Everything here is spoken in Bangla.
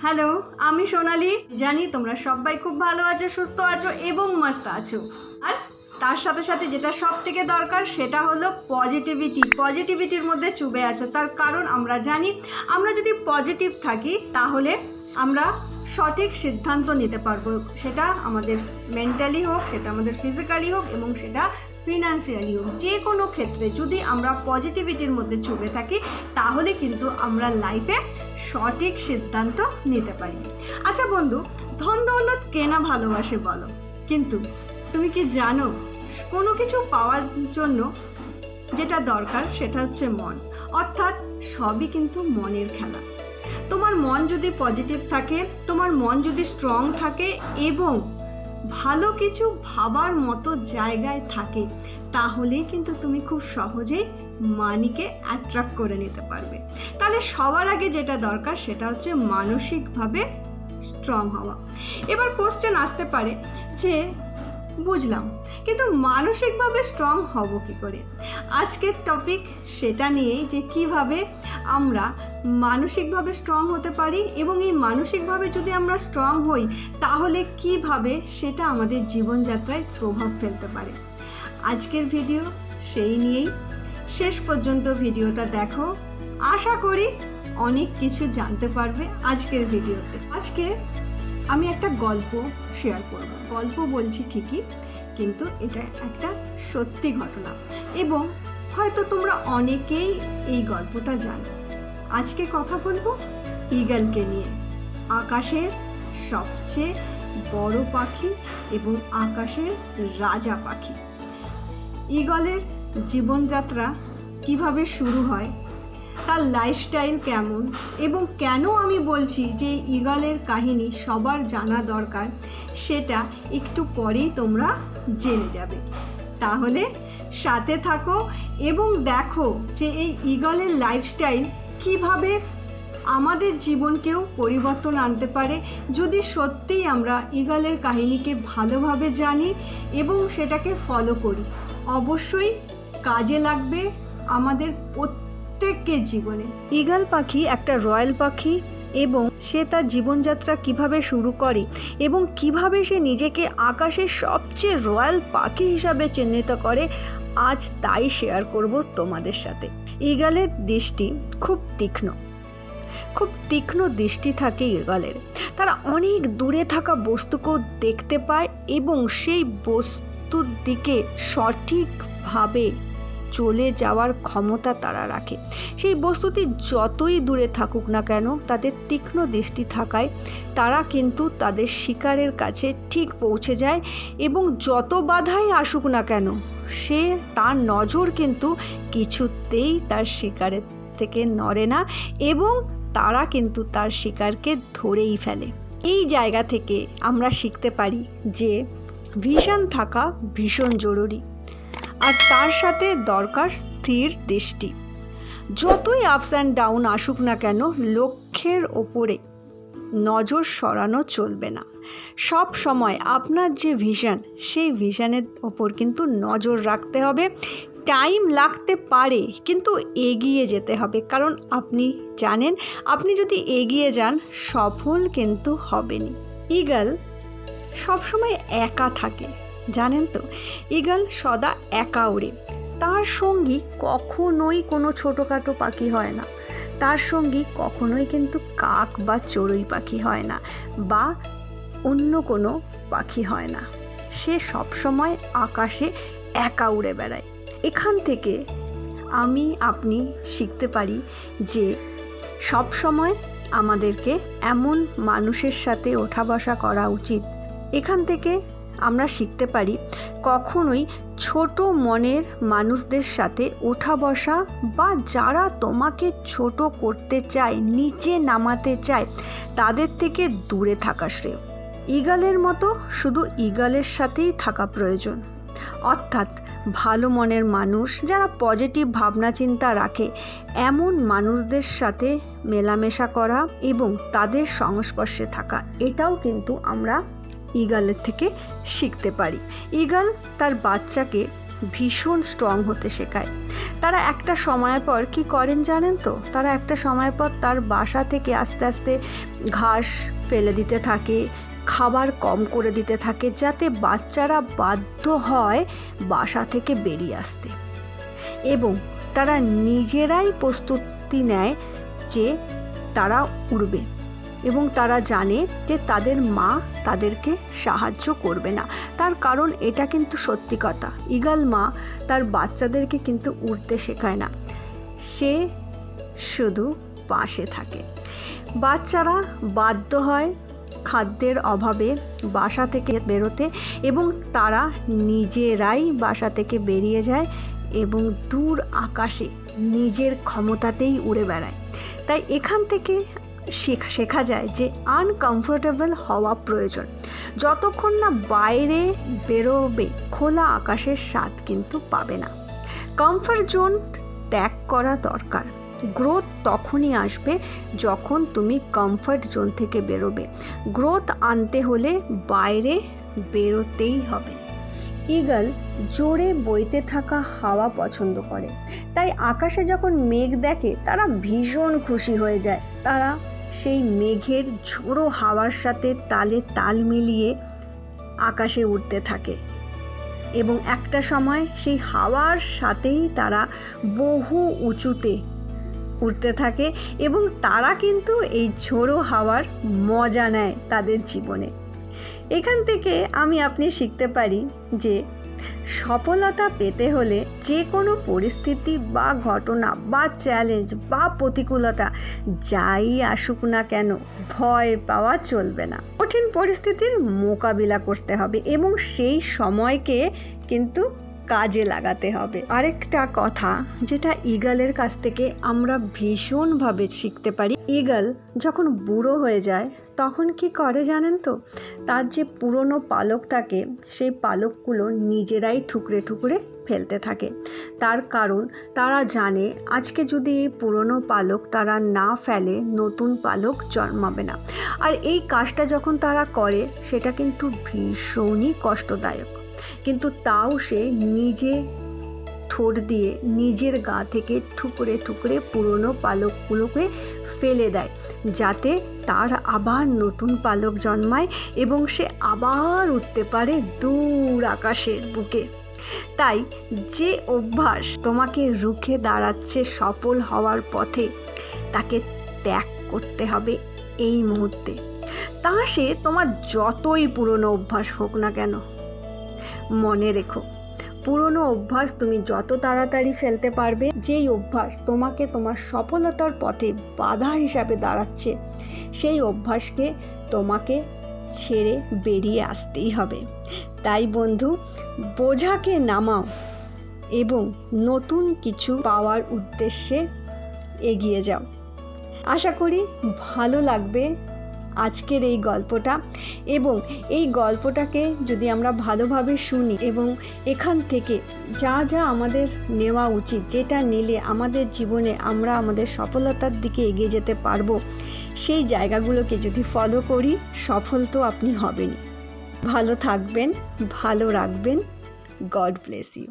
হ্যালো, আমি সোনালি। জানি তোমরা সবাই খুব ভালো আছো, সুস্থ আছো এবং মস্ত আছো। আর তার সাথে সাথে যেটা সব থেকে দরকার সেটা হলো পজিটিভিটির মধ্যে চুবে আছো। তার কারণ আমরা জানি আমরা যদি পজিটিভ থাকি তাহলে আমরা সঠিক সিদ্ধান্ত নিতে পারবো, সেটা আমাদের মেন্টালি হোক, সেটা আমাদের ফিজিক্যালি হোক এবং সেটা ফিনান্সিয়ালি হোক। যে কোনো ক্ষেত্রে যদি আমরা পজিটিভিটির মধ্যে চুবে থাকি তাহলে কিন্তু আমরা লাইফে সঠিক সিদ্ধান্ত নিতে পারি। আচ্ছা বন্ধু, ধন দৌলত কে না ভালোবাসে বলো, কিন্তু তুমি কি জানো কোনো কিছু পাওয়ার জন্য যেটা দরকার সেটা হচ্ছে মন, অর্থাৎ সবই কিন্তু মনের খেলা। তোমার মন যদি পজিটিভ থাকে, তোমার মন যদি স্ট্রং থাকে এবং ভালো কিছু ভাবার মতো জায়গায় থাকে, তাহলে কিন্তু তুমি খুব সহজেই মানিকে অ্যাট্রাক্ট করে নিতে পারবে। তাহলে সবার আগে যেটা দরকার সেটা হচ্ছে মানসিকভাবে স্ট্রং হওয়া। এবার কোশ্চেন আসতে পারে যে বুঝলাম, কিন্তু মানসিকভাবে স্ট্রং হব কী করে? আজকের টপিক সেটা নিয়েই, যে কিভাবে আমরা মানসিকভাবে স্ট্রং হতে পারি এবং এই মানসিকভাবে যদি আমরা স্ট্রং হই তাহলে কিভাবে সেটা আমাদের জীবনযাত্রায় প্রভাব ফেলতে পারে। আজকের ভিডিও সেই নিয়েই, শেষ পর্যন্ত ভিডিওটা দেখো, আশা করি অনেক কিছু জানতে পারবে আজকের ভিডিওতে। আজকে আমি একটা গল্প শেয়ার করব। গল্প বলছি ঠিকই, কিন্তু এটা একটা সত্যি ঘটনা এবং হয়তো তোমরা অনেকেই এই গল্পটা জানো। আজকে কথা বলবো ঈগলকে নিয়ে, আকাশের সবচেয়ে বড় পাখি এবং আকাশের রাজা পাখি। ঈগলের জীবনযাত্রা কিভাবে শুরু হয়, তার লাইফস্টাইল কেমন এবং কেন আমি বলছি যে ঈগলের কাহিনী সবার জানা দরকার, সেটা একটু পরেই তোমরা জেনে যাবে। তাহলে সাথে থাকো এবং দেখো যে এই ঈগলের লাইফস্টাইল কিভাবে আমাদের জীবনকেও পরিবর্তন আনতে পারে যদি সত্যিই আমরা ঈগলের কাহিনীকে ভালোভাবে জানি এবং সেটাকে ফলো করি। অবশ্যই কাজে লাগবে আমাদের প্রত্যেকের জীবনে। ঈগল পাখি একটা রয়্যাল পাখি এবং সে তার জীবনযাত্রা কিভাবে শুরু করে এবং কিভাবে সে নিজেকে আকাশের সবচেয়ে রয়্যাল পাখি হিসাবে চিহ্নিত করে, আজ তাই শেয়ার করব তোমাদের সাথে। ঈগলের দৃষ্টি খুব তীক্ষ্ণ দৃষ্টি থাকে ঈগলের। তারা অনেক দূরে থাকা বস্তুকেও দেখতে পায় এবং সেই বস্তুর দিকে সঠিকভাবে চলে যাওয়ার ক্ষমতা তারা রাখে। সেই বস্তুটি যতই দূরে থাকুক না কেন, তাদের তীক্ষ্ণ দৃষ্টি থাকায় তারা কিন্তু তাদের শিকারের কাছে ঠিক পৌঁছে যায় এবং যত বাধাই আসুক না কেন তার নজর কিন্তু কিছুতেই তার শিকারের থেকে নড়ে না এবং তারা কিন্তু তার শিকারকে ধরেই ফেলে। এই জায়গা থেকে আমরা শিখতে পারি যে ভিশন থাকা ভীষণ জরুরি, আর তার সাথে দরকার স্থির দৃষ্টি। যতই আপস অ্যান্ড ডাউন আসুক না কেন, লক্ষ্যের ওপরে নজর সরানো চলবে না। সব সময় আপনার যে ভিশন, সেই ভিশনের ওপর কিন্তু নজর রাখতে হবে। টাইম লাগতে পারে কিন্তু এগিয়ে যেতে হবে, কারণ আপনি জানেন আপনি যদি এগিয়ে যান সফল কিন্তু হবেনই। ঈগল সবসময় একা থাকে, জানেন তো? ঈগল সদা একা ওড়ে। তার সঙ্গী কখনোই কোনো ছোটোখাটো পাখি হয় না, তার সঙ্গী কখনোই কিন্তু কাক বা চড়ুই পাখি হয় না বা অন্য কোনো পাখি হয় না। সে সবসময় আকাশে একা উড়ে বেড়ায়। এখান থেকে আপনি শিখতে পারি যে সব সময় আমাদেরকে এমন মানুষের সাথে ওঠা বসা করা উচিত। এখান থেকে আমরা শিখতে পারি কখনোই ছোট মনের মানুষদের সাথে ওঠা বসা বা যারা তোমাকে ছোট করতে চায়, নিচে নামাতে চায়, তাদের থেকে দূরে থাকা শ্রেয়। ঈগলের মতো শুধু ঈগলের সাথেই থাকা প্রয়োজন, অর্থাৎ ভালো মনের মানুষ যারা পজিটিভ ভাবনা চিন্তা রাখে এমন মানুষদের সাথে মেলামেশা করা এবং তাদের সংস্পর্শে থাকা, এটাও কিন্তু আমরা ঈগলের থেকে শিখতে পারি। ঈগল তার বাচ্চাকে ভীষণ স্ট্রং হতে শেখায়। তারা একটা সময় পর কি করেন জানেন তো, তারা একটা সময় পর তার বাসা থেকে আস্তে আস্তে ঘাস ফেলে দিতে থাকে, খাবার কম করে দিতে থাকে, যাতে বাচ্চারা বাধ্য হয় বাসা থেকে বেরিয়ে আসতে, এবং তারা নিজেরাই প্রস্তুতি নেয় যে তারা উড়বে, এবং তারা জানে যে তাদের মা তাদেরকে সাহায্য করবে না। তার কারণ এটা কিন্তু সত্যি কথা, ঈগল মা তার বাচ্চাদেরকে কিন্তু উড়তে শেখায় না, সে শুধু পাশে থাকে। বাচ্চারা বাধ্য হয় খাদ্যের অভাবে বাসা থেকে বেরোতে, এবং তারা নিজেরাই বাসা থেকে বেরিয়ে যায় এবং দূর আকাশে নিজের ক্ষমতাতেই উড়ে বেড়ায়। তাই এখান থেকে শেখা যায় যে আনকমফোর্টেবল হওয়া প্রয়োজন। যতক্ষণ না বাইরে বেরোবে খোলা আকাশের স্বাদ কিন্তু পাবে না। কমফর্ট জোন ত্যাগ করা দরকার। গ্রোথ তখনই আসবে যখন তুমি কমফর্ট জোন থেকে বেরোবে। গ্রোথ আনতে হলে বাইরে বেরোতেই হবে। ঈগল জোরে বইতে থাকা হাওয়া পছন্দ করে, তাই আকাশে যখন মেঘ দেখে তারা ভীষণ খুশি হয়ে যায়। তারা সেই মেঘের ঝোড়ো হাওয়ার সাথে তালে তাল মিলিয়ে আকাশে উড়তে থাকে, এবং একটা সময় সেই হাওয়ার সাথেই তারা বহু উঁচুতে উড়তে থাকে, এবং তারা কিন্তু এই ঝোড়ো হাওয়ার মজা নেয় তাদের জীবনে। এখান থেকে আপনি শিখতে পারি যে সফলতা পেতে হলে যে কোনো পরিস্থিতি বা ঘটনা বা চ্যালেঞ্জ বা প্রতিকূলতা যাই আসুক না কেন, ভয় পাওয়া চলবে না। কঠিন পরিস্থিতির মোকাবিলা করতে হবে এবং সেই সময়কে কিন্তু কাজে লাগাতে হবে। আরেকটা কথা যেটা ঈগলের কাছ থেকে আমরা ভীষণভাবে শিখতে পারি, ঈগল যখন বুড়ো হয়ে যায় তখন কি করে জানেন তো, তার যে পুরনো পালক থাকে সেই পালকগুলো নিজেরাই ঠুকরে ঠুকরে ফেলতে থাকে। তার কারণ তারা জানে আজকে যদি এই পুরনো পালক তারা না ফেলে নতুন পালক জন্মাবে না। আর এই কাজটা যখন তারা করে সেটা কিন্তু ভীষণই কষ্টদায়ক, কিন্তু তাও সে নিজে ঠোঁট দিয়ে নিজের গা থেকে ঠুকরে ঠুকরে পুরনো পালকগুলোকে ফেলে দেয়, যাতে তার আবার নতুন পালক জন্মায় এবং সে আবার উঠতে পারে দূর আকাশের বুকে। তাই যে অভ্যাস তোমাকে রুখে দাঁড়াচ্ছে সফল হওয়ার পথে, তাকে ত্যাগ করতে হবে এই মুহূর্তে। তা সে তোমার যতই পুরনো অভ্যাস হোক না কেন। মনে রেখো, পুরনো অভ্যাস তুমি যত তাড়াতাড়ি ফেলতে পারবে, যেই অভ্যাস তোমাকে তোমার সফলতার পথে বাধা হিসাবে দাঁড়াচ্ছে, সেই অভ্যাসকে তোমাকে ছেড়ে বেরিয়ে আসতেই হবে। তাই বন্ধু, বোঝাকে নামাও এবং নতুন কিছু পাওয়ার উদ্দেশ্যে এগিয়ে যাও। আশা করি ভালো লাগবে আজকের এই গল্পটা, এবং এই গল্পটাকে যদি আমরা ভালোভাবে শুনি এবং এখান থেকে যা যা আমাদের নেওয়া উচিত, যেটা নিলে আমাদের জীবনে আমরা আমাদের সফলতার দিকে এগিয়ে যেতে পারবো, সেই জায়গাগুলোকে যদি ফলো করি, সফল তো আপনি হবেনই। ভালো থাকবেন, ভালো রাখবেন। God bless you.